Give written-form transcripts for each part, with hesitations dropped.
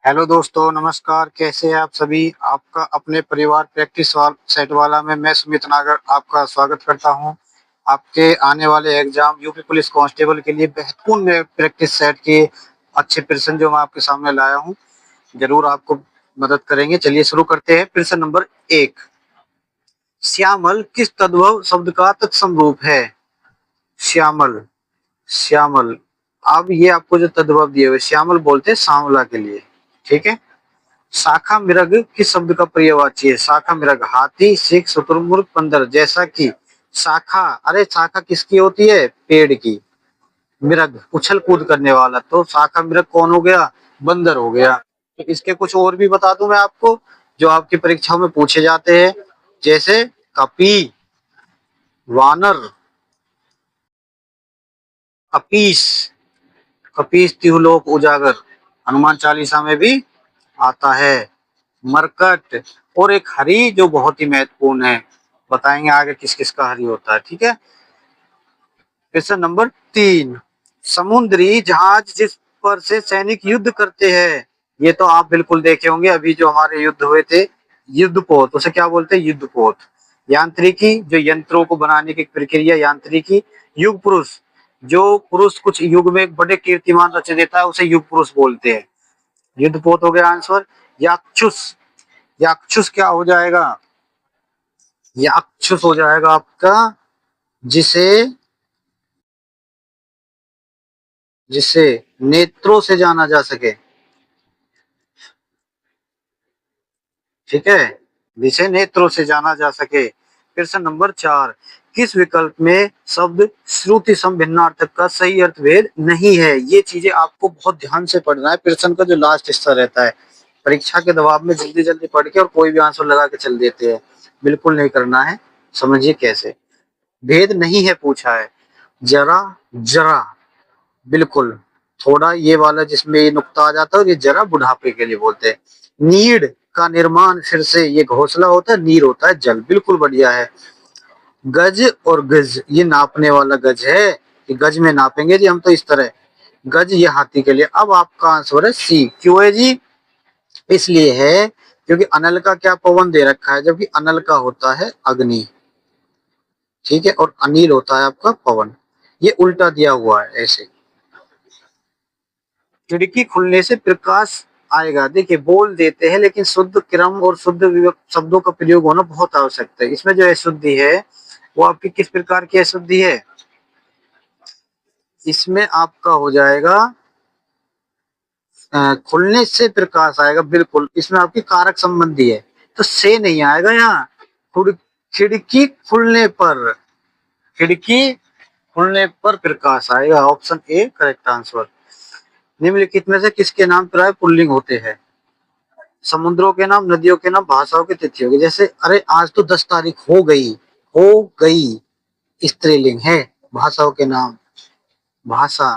Hello दोस्तों, नमस्कार। कैसे हैं आप सभी? आपका अपने परिवार प्रैक्टिस सेट वाला में मैं सुमित नागर आपका स्वागत करता हूं। आपके आने वाले एग्जाम यूपी पुलिस कांस्टेबल के लिए बेहतरीन में प्रैक्टिस सेट के अच्छे प्रश्न जो मैं आपके सामने लाया हूं, जरूर आपको मदद करेंगे। चलिए शुरू करते हैं। प्रश्न नंबर 1। श्यामल किस तद्भव शब्द का तत्सम रूप है? श्यामल, श्यामल। अब ये आपको जो तद्भव दिए हुए श्यामल बोलते हैं सांवला के लिए, ठीक है। शाखा मृग किस शब्द का पर्यायवाची है? शाखा मृग हाथी, सिख, शुतुरमुर्ग, बंदर। जैसा कि शाखा, अरे शाखा किसकी होती है? पेड़ की। मृग उछल कूद करने वाला, तो शाखा मृग कौन हो गया? बंदर हो गया। तो इसके कुछ और भी बता दूं मैं आपको, जो आपकी परीक्षाओं में पूछे जाते हैं। जैसे कपी, वानर, कपीस, कपीस तिहुलोक उजागर, हनुमान चालीसा में भी आता है। मरकट, और एक हरि जो बहुत ही महत्वपूर्ण है, बताएंगे आगे किस किस का हरि होता है, ठीक है। Question number 3। समुद्री जहाज जिस पर से सैनिक युद्ध करते हैं, ये तो आप बिल्कुल देखे होंगे, अभी जो हमारे युद्ध हुए थे, युद्धपोत, उसे क्या बोलते हैं? युद्धपोत। यांत्रिकी, जो यंत्रों को बनाने की प्रक्रिया, यांत्रिकी। युग पुरुष, जो पुरुष कुछ युग में एक बड़े कीर्तिमान रच देता है, उसे युग पुरुष बोलते हैं। युद्धपोत हो गया आंसर। याक्षुष, याक्षुष क्या हो जाएगा? याक्षुष हो जाएगा आपका, जिसे जिसे नेत्रों से जाना जा सके, ठीक है, जिसे नेत्रों से जाना जा सके। प्रश्न नंबर 4। किस विकल्प में शब्द श्रुति सम भिन्नार्थक का सही अर्थ भेद नहीं है? ये चीजें आपको बहुत ध्यान से पढ़ना है। प्रश्न का जो लास्ट हिस्सा रहता है, परीक्षा के दबाव में जल्दी जल्दी पढ़ के और कोई भी आंसर लगा के चल देते हैं, बिल्कुल नहीं करना है। समझिए कैसे। भेद नहीं है पूछा है। जरा, जरा, बिल्कुल। थोड़ा ये वाला जिसमें ये नुक्ता आ जाता है, और ये जरा बुढ़ापे के लिए बोलते हैं। नीड का निर्माण फिर से, ये घोंसला होता है, नीर होता है जल, बिल्कुल बढ़िया है। गज और गज, ये नापने वाला गज है, कि गज में नापेंगे जी हम तो इस तरह। गज ये हाथी के लिए। अब आपका आंसर है सी। क्यों है जी? इसलिए है क्योंकि अनल का क्या पवन दे रखा है, जबकि अनल का होता है अग्नि, ठीक है, और अनिल होता है आपका पवन। ये उल्टा दिया हुआ है ऐसे। खिड़की खुलने से प्रकाश आएगा, देखिए बोल देते हैं, लेकिन शुद्ध क्रम और शुद्ध विभक्त शब्दों का प्रयोग होना बहुत आवश्यक है। इसमें जो अशुद्धि है वो आपकी किस प्रकार की अशुद्धि है? इसमें आपका हो जाएगा खुलने से प्रकाश आएगा, बिल्कुल। इसमें आपकी कारक संबंधी है, तो से नहीं आएगा यहाँ। खिड़की खुलने पर, खिड़की खुलने पर प्रकाश आएगा। Option A correct answer. निम्नलिखित में से किसके नाम प्राय पुल्लिंग होते हैं? समुद्रों के नाम, नदियों के नाम, भाषाओं की, तिथियों के। जैसे अरे आज तो 10 तारीख हो गई, हो गई स्त्रीलिंग है। भाषाओं के नाम, भाषा।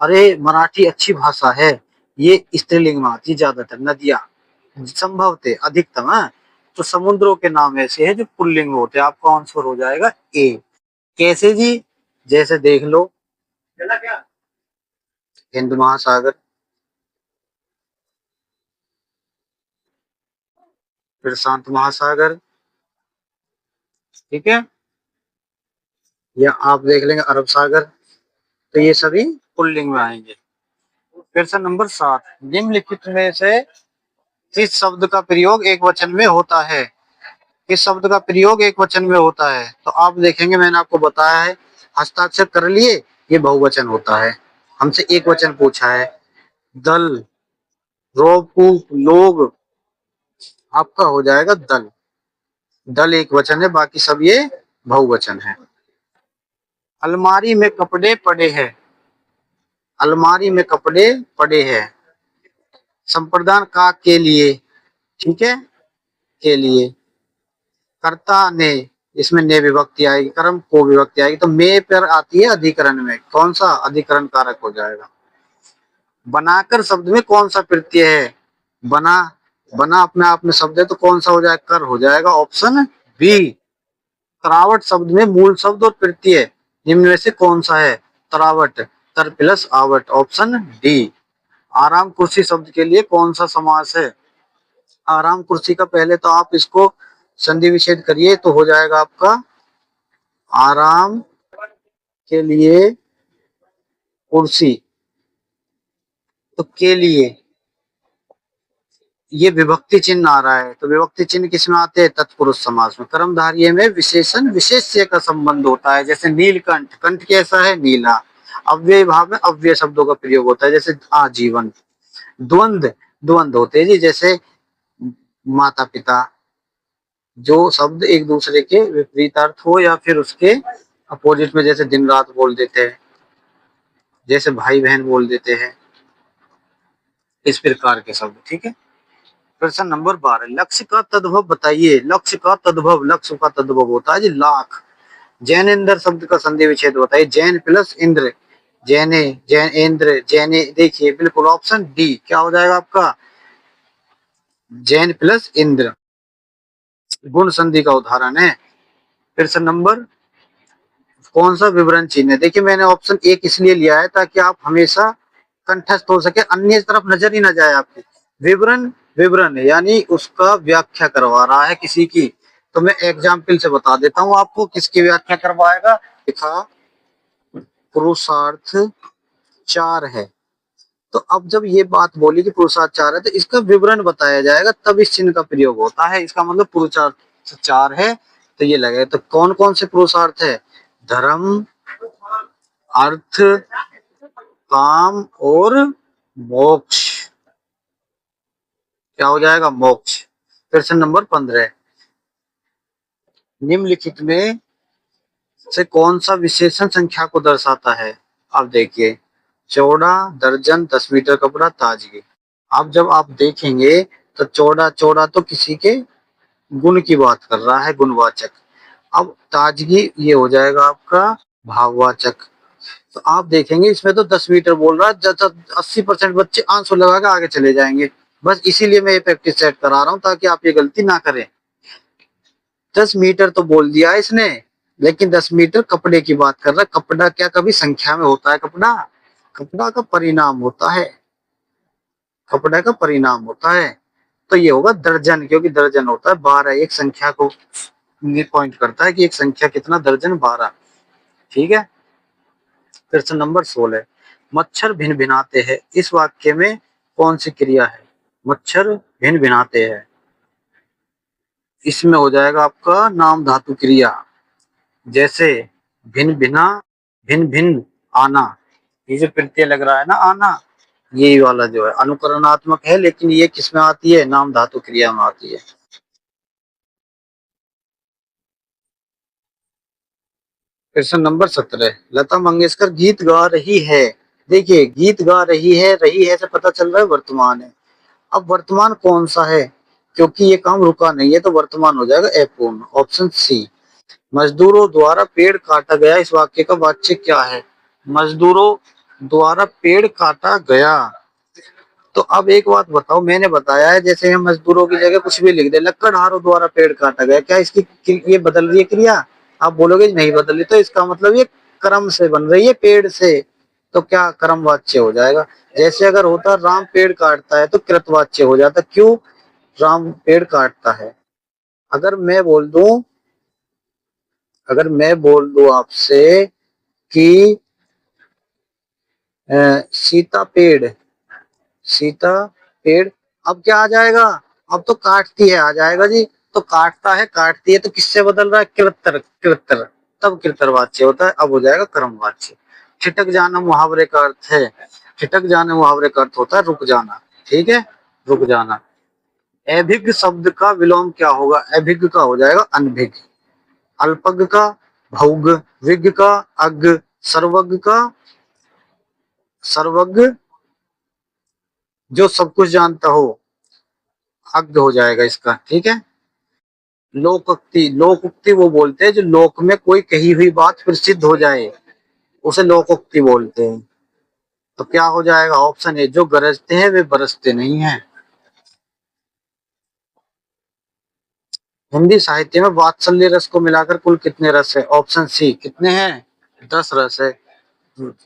अरे मराठी अच्छी भाषा है, ये स्त्रीलिंग में आती है ज्यादातर। नदियां संभवतः अधिकतम है। तो समुद्रों के नाम ऐसे हैं जो पुल्लिंग में होते हैं। आपका आंसर हो जाएगा ए। कैसे जी? जैसे देख लो, हिंद महासागर, फिर शांत महासागर, ठीक है, या आप देख लेंगे अरब सागर। तो ये सभी पुल्लिंग में आएंगे। प्रश्न नंबर 7। निम्नलिखित में से किस शब्द का प्रयोग एक वचन में होता है? किस शब्द का प्रयोग एक वचन में होता है? तो आप देखेंगे, मैंने आपको बताया है, हस्ताक्षर कर लिए, ये बहुवचन होता है। हमसे एक वचन पूछा है। दल, रोपू, लोग, आपका हो जाएगा दल। दल एक वचन है, बाकी सब ये बहुवचन है। अलमारी में कपड़े पड़े हैं, अलमारी में कपड़े पड़े हैं। संप्रदान का के लिए, ठीक है, के लिए। कर्ता ने, इसमें ने विभक्ति आएगी, कर्म को विभक्ति आएगी, तो मे पर आती है अधिकरण में। कौन सा अधिकरण कारक हो जाएगा? बनाकर शब्द में कौन सा प्रत्यय है? बना, बना अपने आप में शब्द है, तो कौन सा हो जाएगा? कर हो जाएगा। Option B. तरावट शब्द में मूल शब्द और प्रत्यय निम्न में से कौन सा है? तरावट, तर प्लस आवट। Option D. आराम कुर्सी शब्द के लिए कौन सा समास है? आराम कुर्सी का पहले तो आप इसको संधि विच्छेद करिए तो हो जाएगा आपका आराम के लिए कुर्सी। तो के लिए ये विभक्ति चिन्ह आ रहा है, तो विभक्ति चिन्ह किसमें आते हैं? तत्पुरुष समास में। कर्मधारय में विशेषण विशेष्य का संबंध होता है, जैसे नीलकंठ, कंठ कैसा है? नीला। अव्यय भाव में अव्यय शब्दों का प्रयोग होता है, जैसे आजीवन। द्वंद्व, द्वंद्व होते हैं जी, जैसे माता पिता, जो शब्द एक दूसरे के विपरीतार्थ हो या फिर उसके अपोजिट में, जैसे दिन रात बोल देते हैं, जैसे भाई बहन बोल देते हैं, इस प्रकार के शब्द। ठीक है। प्रश्न नंबर 12, लक्ष्य का तद्भव बताइए। लक्ष्य का तद्भव, लक्ष्य का तद्भव होता है जी लाख। जैनेन्द्र शब्द का संधि विच्छेद बताइए। जैन प्लस इंद्र, जैने, जैनेन्द्र, जैने। देखिए बिल्कुल ऑप्शन डी क्या हो जाएगा आपका? जैन प्लस इंद्र गुण संधि का उदाहरण है। प्रश्न नंबर, कौन सा विवरण चिन्ह है? देखिए मैंने ऑप्शन एक इसलिए लिया है ताकि आप हमेशा कंठस्थ हो सके, अन्य तरफ नजर ही ना जाए आपकी। विवरण, विवरण यानी उसका व्याख्या करवा रहा है किसी की। तो मैं एग्जाम्पल से बता देता हूँ आपको किसकी व्याख्या करवाएगा। लिखा पुरुषार्थ 4 है, तो अब जब ये बात बोली कि पुरुषार्थ 4 है तो इसका विवरण बताया जाएगा, तब इस चिन्ह का प्रयोग होता है। इसका मतलब पुरुषार्थ 4 है तो ये लगे। तो कौन कौन से पुरुषार्थ है? धर्म, अर्थ, काम और मोक्ष। क्या हो जाएगा? मोक्ष। प्रश्न नंबर 15, निम्नलिखित में से कौन सा विशेषण संख्या को दर्शाता है? अब देखिए, चौड़ा, दर्जन, 10 मीटर कपड़ा, ताजगी। अब जब आप देखेंगे तो चौड़ा, चौड़ा तो किसी के गुण की बात कर रहा है, गुणवाचक। अब ताजगी ये हो जाएगा आपका भाववाचक। तो आप देखेंगे इसमें तो 10 मीटर बोल रहा है, 80% बच्चे आंसर लगा के आगे चले जाएंगे। बस इसीलिए मैं ये प्रैक्टिस सेट करा रहा हूँ ताकि आप ये गलती ना करें। 10 मीटर तो बोल दिया है इसने, लेकिन 10 मीटर कपड़े की बात कर रहा है। कपड़ा क्या कभी संख्या में होता है? कपड़ा, कपड़ा का परिणाम होता है, कपड़े का परिणाम होता है। तो ये होगा दर्जन, क्योंकि दर्जन होता है 12, एक संख्या को पॉइंट करता है कि एक संख्या कितना? दर्जन, 12। ठीक है। प्रश्न नंबर 16, मच्छर भिन भिनाते हैं, इस वाक्य में कौन सी क्रिया है? मच्छर भिन भिनाते हैं, इसमें हो जाएगा आपका नाम धातु क्रिया। जैसे भिन भिना, भिन भिन, आना। ये जो प्रत्यय लग रहा है ना, आना, ये वाला जो है अनुकरणात्मक है, लेकिन ये किसमें आती है? नाम धातु क्रिया में आती है। प्रश्न नंबर 17, लता मंगेशकर गीत गा रही है। देखिए गीत गा रही है से पता चल रहा है वर्तमान है। अब वर्तमान कौन सा है? क्योंकि ये काम रुका नहीं है तो वर्तमान हो जाएगा अपूर्ण, ऑप्शन सी। मजदूरों द्वारा पेड़ काटा गया, इस वाक्य का वाच्य क्या है? मजदूरों द्वारा पेड़ काटा गया। तो अब एक बात बताओ, मैंने बताया है जैसे हम मजदूरों की जगह कुछ भी लिख दे, लकड़हारों द्वारा पेड़ काटा गया, क्या इसकी ये बदल रही है क्रिया? आप बोलोगे नहीं बदल रही, तो इसका मतलब ये क्रम से बन रही है, पेड़ से। तो क्या क्रमवाच्य हो जाएगा। जैसे अगर होता राम पेड़ काटता है तो कृतवाच्य हो जाता। क्यों? राम पेड़ काटता है। अगर मैं बोल दूं, अगर मैं बोल दूं आपसे कि सीता पेड़, सीता पेड़, अब क्या आ जाएगा? अब तो काटती है आ जाएगा जी। तो काटता है, काटती है, तो किससे बदल रहा है? कृतर, कृतर। तब कृतरवाच्य होता है, अब हो जाएगा क्रमवाच्य। ठिठक जाना मुहावरे का अर्थ है, ठिठक जाना मुहावरे का अर्थ होता है रुक जाना। ठीक है, रुक जाना। अभिज्ञ शब्द का विलोम क्या होगा? अभिज्ञ का हो जाएगा अनभिज्ञ, अल्पज्ञ का भौग, विज्ञ का अज्ञ, सर्वज्ञ का सर्वज्ञ, जो सब कुछ जानता हो, अज्ञ हो जाएगा इसका। ठीक है। लोकोक्ति, लोकोक्ति वो बोलते हैं जो लोक में कोई कही हुई बात प्रसिद्ध हो जाए, उसे लोकोक्ति बोलते हैं। तो क्या हो जाएगा? ऑप्शन ए, जो गरजते हैं वे बरसते नहीं हैं। हिंदी साहित्य में वात्सल्य रस को मिलाकर कुल कितने रस है? ऑप्शन सी, कितने हैं? 10 रस है।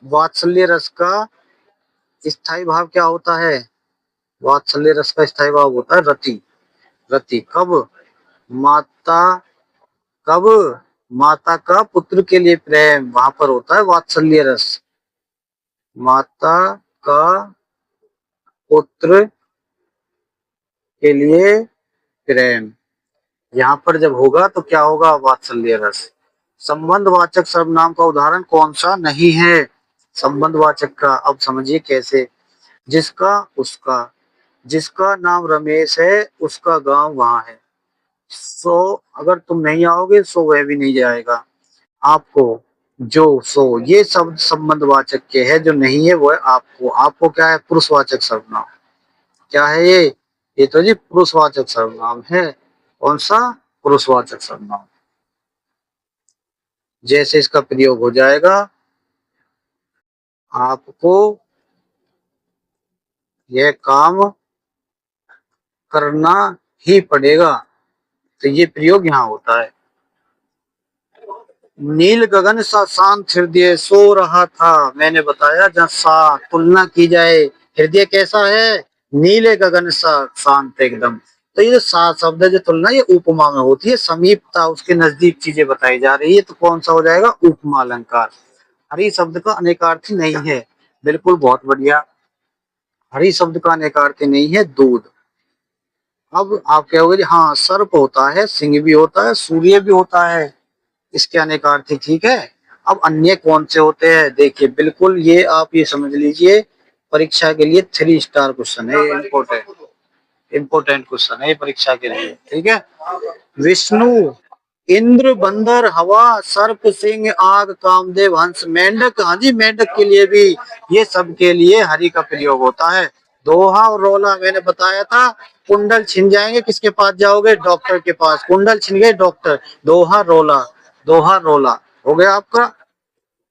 वात्सल्य रस का स्थायी भाव क्या होता है? वात्सल्य रस का स्थायी भाव होता है रति। रति कब? माता, कब? माता का पुत्र के लिए प्रेम, वहां पर होता है वात्सल्य रस। माता का पुत्र के लिए प्रेम, यहाँ पर जब होगा तो क्या होगा? वात्सल्य रस। संबंधवाचक सर्वनाम का उदाहरण कौन सा नहीं है? संबंधवाचक का अब समझिए कैसे। जिसका, उसका, जिसका नाम रमेश है उसका गांव वहां है। सो अगर तुम नहीं आओगे सो वह भी नहीं जाएगा। आपको, जो, सो, ये सब संबंधवाचक के है। जो नहीं है वो है आपको। आपको क्या है? पुरुषवाचक सर्वनाम। क्या है ये? ये तो जी पुरुषवाचक सर्वनाम है। कौन सा? पुरुषवाचक सर्वनाम। जैसे इसका प्रयोग हो जाएगा, आपको यह काम करना ही पड़ेगा, तो ये प्रयोग यहाँ होता है। नील गगन सा शांत हृदय सो रहा था। मैंने बताया जहाँ सा तुलना की जाए, हृदय कैसा है? नीले गगन सा शांत एकदम। तो ये जो सा शब्द है, जो तुलना, ये उपमा में होती है। समीपता, उसके नजदीक चीजें बताई जा रही है, तो कौन सा हो जाएगा? उपमा अलंकार। हरि शब्द का अनेकार्थी नहीं है। बिल्कुल, बहुत बढ़िया। हरि शब्द का अनेकार्थी नहीं है दूध। अब आप कहोगे जी हाँ, सर्प होता है, सिंह भी होता है, सूर्य भी होता है, इसके अनेकार्थी, ठीक है। अब अन्य कौन से होते हैं? देखिए, बिल्कुल ये आप ये समझ लीजिए, परीक्षा के लिए 3 स्टार क्वेश्चन है, इम्पोर्टेंट इम्पोर्टेंट क्वेश्चन है परीक्षा के लिए, ठीक है। विष्णु, इंद्र, बंदर, हवा, सर्प, सिंह, आग, कामदेव, हंस, मेंढक। हाँ जी, मेंढक के लिए भी, ये सब के लिए हरि का प्रयोग होता है। दोहा और रोला मैंने बताया था। कुंडल छिन जाएंगे, किसके पास जाओगे? डॉक्टर के पास। कुंडल छिन गए, डॉक्टर। दोहा रोला, दोहा रोला हो गया आपका।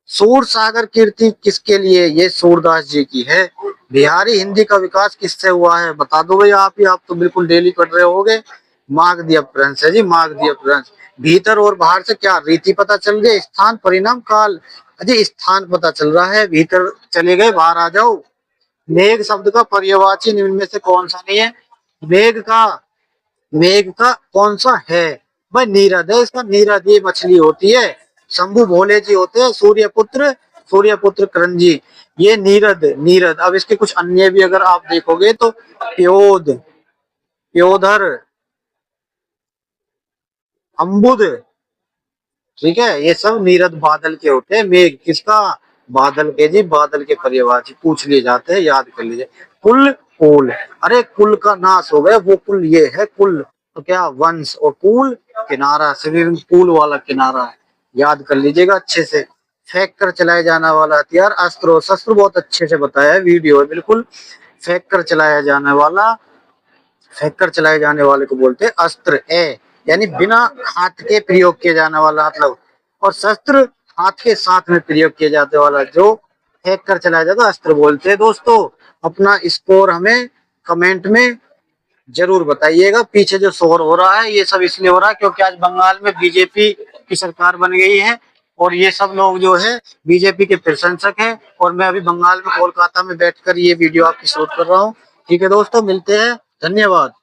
सूर सागर कीर्ति किसके लिए? ये सूरदास जी की है। बिहारी हिंदी का विकास किससे हुआ है? बता दो भाई आप ही, आप तो बिल्कुल डेली पढ़ रहे होगे। मागधी अपभ्रंश है जी, मागधी अपभ्रंश। भीतर और बाहर से क्या रीति पता चल गई? स्थान, परिणाम, काल। अजय स्थान पता चल रहा है, भीतर चले गए, बाहर आ जाओ। मेघ शब्द का पर्यायवाची निम्न में से कौन सा नहीं है? मेघ का, मेघ का कौन सा है? भाई नीरद है इसका। नीरद ये मछली होती है। शंभु भोले जी होते हैं, सूर्यपुत्र, सूर्यपुत्र करण जी। ये नीरद, नीरद। अब इसके कुछ अन्य भी अगर आप देखोगे तो प्योद, प्योधर, अम्बुद, ठीक है, ये सब नीरद बादल के होते हैं। मेघ किसका? बादल के जी, बादल के पर्यायवाची पूछ लिए जाते हैं, याद कर लीजिए। कुल, कुल, अरे कुल का नाश हो गया, वो कुल ये है कुल, तो क्या? वंश। और कुल, किनारा, स्विमिंग पूल वाला किनारा है, याद कर लीजिएगा अच्छे से। फेंक कर चलाया जाने वाला हथियार अस्त्र, शस्त्र बहुत अच्छे से बताया है, वीडियो है बिल्कुल। फेंक कर चलाया जाने वाला, फेंक कर चलाए जाने वाले को बोलते हैं अस्त्र। यानी बिना हाथ के प्रयोग किया जाने वाला, मतलब। और शस्त्र, हाथ के साथ में प्रयोग किया जाने वाला, जो फेंक कर चलाया जाता है, अस्त्र बोलते हैं। दोस्तों, अपना स्कोर हमें कमेंट में जरूर बताइएगा। पीछे जो शोर हो रहा है, ये सब इसलिए हो रहा है क्योंकि आज बंगाल में बीजेपी की सरकार बन गई है, और ये सब लोग जो है बीजेपी के प्रशंसक हैं। और मैं अभी बंगाल में कोलकाता में बैठकर ये वीडियो आपकी शूट कर रहा हूँ। ठीक है दोस्तों, मिलते हैं, धन्यवाद।